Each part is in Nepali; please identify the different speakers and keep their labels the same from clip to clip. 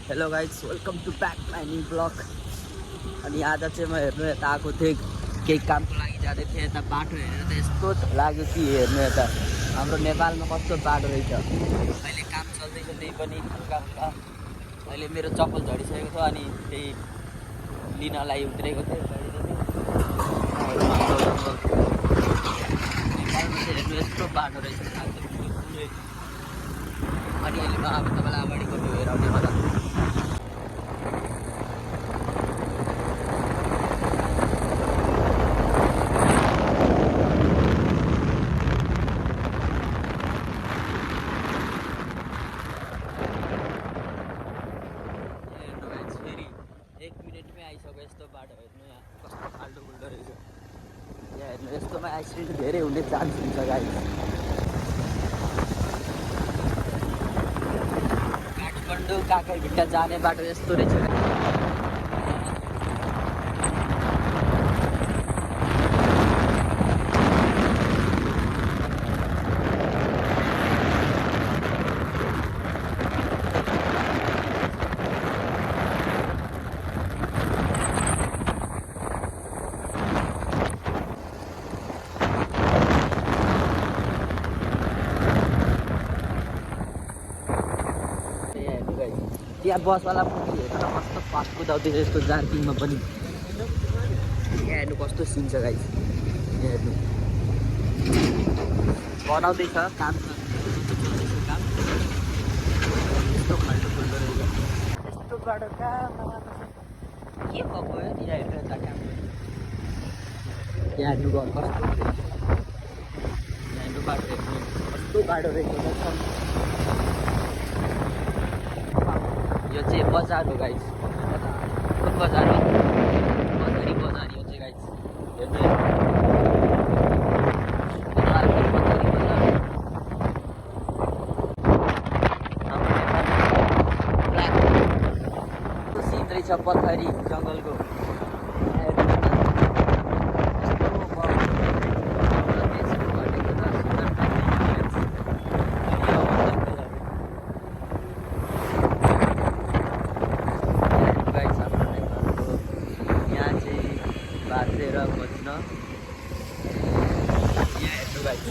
Speaker 1: Hello guys welcome to back my new blog. अनि आज चाहिँ म हेर्नु यता आएको थिएँ, केही कामको लागि जाँदै थिएँ। यता बाटो हेरेर त यस्तो लाग्यो कि हेर्नु यता हाम्रो नेपालमा कस्तो बाटो रहेछ। अहिले काम चल्दैछ, त्यही पनि हल्का हल्का। अहिले मेरो चप्पल झरिसकेको थियो अनि त्यही लिनलाई उत्रेको थिएँ। नेपालमा चाहिँ हेर्नु यस्तो बाटो रहेछ। अनि अहिले म अब तपाईँलाई अगाडिको भ्यू हेराउने होला। फेरि 1 मिनटमै आइसक्यो। यस्तो बाटो हेर्नु यहाँ कस्तो फाल्टो फुल्टो रहेछ। यहाँ हेर्नु यस्तोमा एक्सिडेन्ट धेरै हुने चान्स हुन्छ गाइस। काठमाडौँ काँकरभिट्टा जाने बाटो यस्तो रहेछ। त्यहाँ बसवाला पनि हेर्नु न कस्तो फास्ट कुदाउँदैछ यस्तो जार्किङमा पनि। यहाँ हेर्नु कस्तो सिन छ गाइस। यहाँ हेर्नु बनाउँदैछ काम, काम यस्तो फाल्टो फुल्टो रहेछ। यस्तो बाटो कहाँ के भएको हो। यहाँ हेर्नु यता काम, यहाँ हेर्नु घर कस्तो रहेछ। यहाँ हेर्नु बाटो हेर्नु कस्तो बाटो रहेछ। यो चाहिँ बजार हो गाइस। कुन बजार हो? बजारी बजार यो चाहिँ गाइस। हेर्नु सिन रहेछ पथरी जङ्गलको। बाँधेर बज्न यहाँ हेर्नु गाइस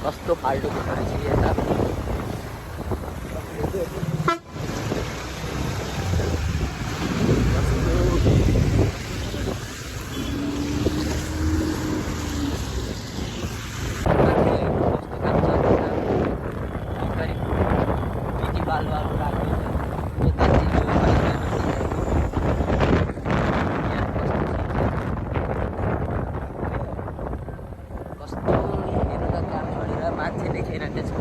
Speaker 1: कस्तो फाल्टो कुरो रहेछ यता। मान्छे देखेन त्यसको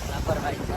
Speaker 1: लापरवाही छ।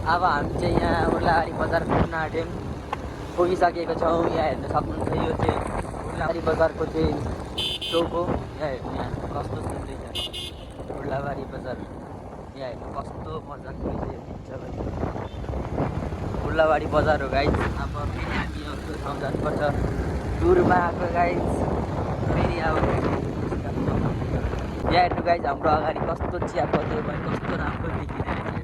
Speaker 1: अब हामी चाहिँ यहाँ उर्लाबारी बजार पुग्न आँट्यौँ, पुगिसकेको छौँ। यहाँ हेर्न सक्नुहुन्छ यो चाहिँ उर्लाबारी बजारको चाहिँ चौक हो। यहाँ हेर्नु यहाँ कस्तो सुन्दैछ उर्लाबारी बजार। यहाँ हेर्नु कस्तो मजाको रहेछ यो उर्लाबारी बजार हो गाइस। अब फेरि हामी अर्को ठाउँ जानुपर्छ, टुरमा आएको गाइस। फेरि अब यहाँ हेर्नु गाइस हाम्रो अगाडि कस्तो चियापत्ती भयो, कस्तो राम्रो देखिँदैन रहेछ।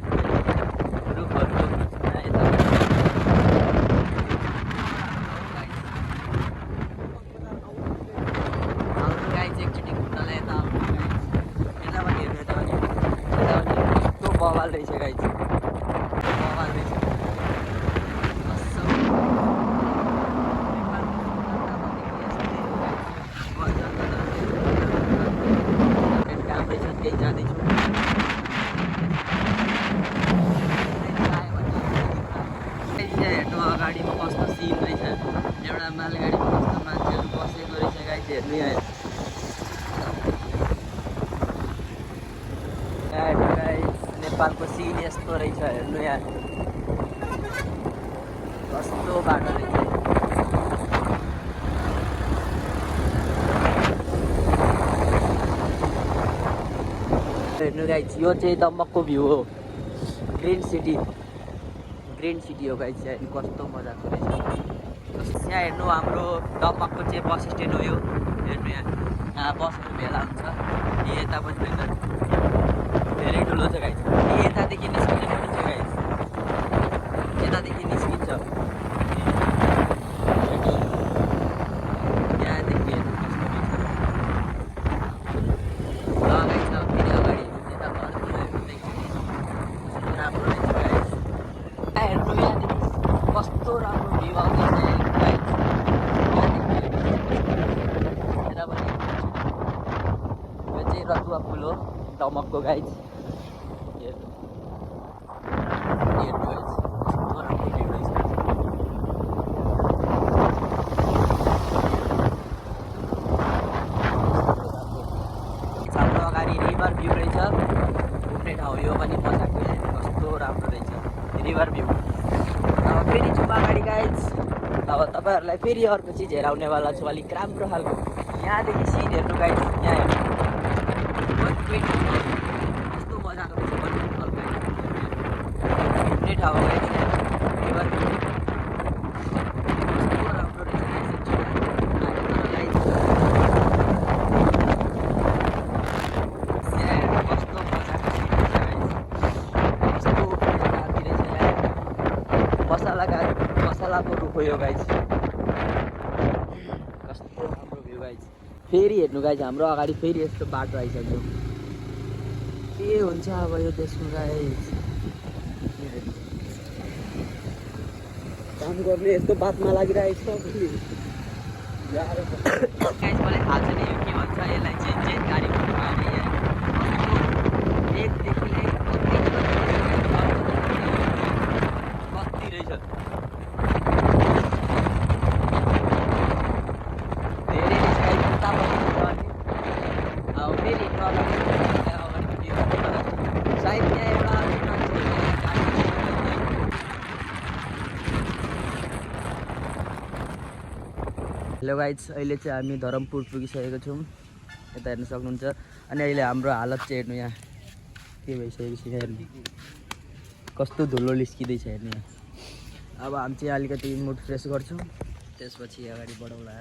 Speaker 1: बवाल रहेछ गाइस, बवाल रहेछ। यही जाँदैछु हेर्नु अगाडिमा कस्तो सिन रहेछ एउटा मालगाडीमा कस्तो मान्छेहरू बसेको रहेछ गाइस हेर्नु यहाँ हेर्नु गाइस नेपालको सिन यस्तो रहेछ हेर्नु यहाँ कस्तो बाटो रहेछ हेर्नु गाइस यो चाहिँ दमकको भ्यू हो ग्रिन सिटी हो गाइस यहाँ कस्तो मजाको रहेछ यहाँ हेर्नु हाम्रो दमकको चाहिँ बस स्ट्यान्ड हो यो हेर्नु यहाँ बसहरू भेला हुन्छ यता पनि भेला धेरै ठुलो छ गाइस यतादेखि निस्किन्छ गाइस यतादेखि निस्किन्छ यहाँदेखि हेर्नु कस्तो राम्रो भ्यू आउँदैछ यता पनि यो चाहिँ रतुवा पुल हो दमकको गाइस हेर्नु गाइस हाम्रो अगाडि रिभर भ्यू रहेछ घुम्ने ठाउँ यो पनि मजाको कस्तो राम्रो रहेछ रिभर भ्यू अब फेरि जाउँ अगाडि गाइस अब तपाईँहरूलाई फेरि अर्को चिज हेराउनेवाला छु अलिक राम्रो खालको यहाँदेखि सिन हेर्नु गाइस यहाँ हेर्नु कस्तो मजाको रहेछ घुम्ने ठाउँ गाइस रिभर भ्यू कस्तो राम्रो रहेछ कस्तो मजाको सिन रहेछ गाइस मसलाको रुख हो यो गाइस कस्तो राम्रो भ्यू गाइस फेरि हेर्नु गाइस हाम्रो अगाडि फेरि यस्तो बाटो आइसक्यो के हुन्छ अब यो देशमा गाइस काम गर्ने यस्तो बातमा लागिरहेको छ गाइस मलाई थाहा छैन यो के भन्छ यसलाई चाहिँ गाडी कुद्नु भएन यहाँ एकदेखि कति रहेछ हेलो गाइस अहिले चाहिँ हामी धरमपुर पुगिसकेको छौँ यता हेर्न सक्नुहुन्छ अनि अहिले हाम्रो हालत चाहिँ हेर्नु यहाँ के भइसकेको छ हेर्नु कस्तो धुलो निस्किँदैछ हेर्नु यहाँ अब हामी चाहिँ अलिकति मुड फ्रेस गर्छौँ त्यसपछि अगाडि बढाउँला